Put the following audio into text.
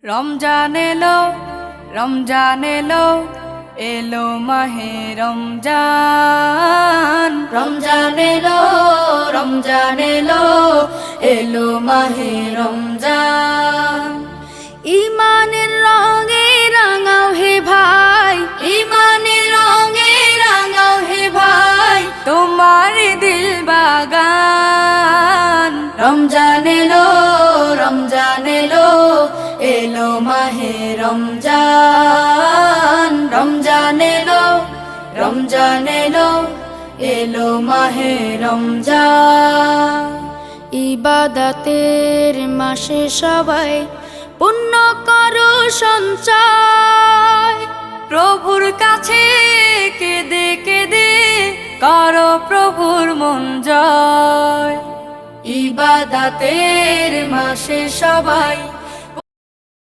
রমজান এলো, রমজান এলো, এলো মাহে রমজান। রমজান এলো, রমজান এলো, এলো মাহে রমজান। ইমানের রঙে রাঙাও হে ভাই, ইমানের রঙে রাঙাও হে ভাই, তোমার দিল বাগান। রমজান এলো, রমজান এলো, এলো মাহে রমজান। রমজান এলো, রমজান এলো, এলো মাহে রমজান। ইবাদতের মাসে সবাই পুণ্য করো সঞ্চয়, প্রভুর কাছে কেঁদে কেঁদে করো প্রভুর মন জয়। ইবাদতের মাসে সবাই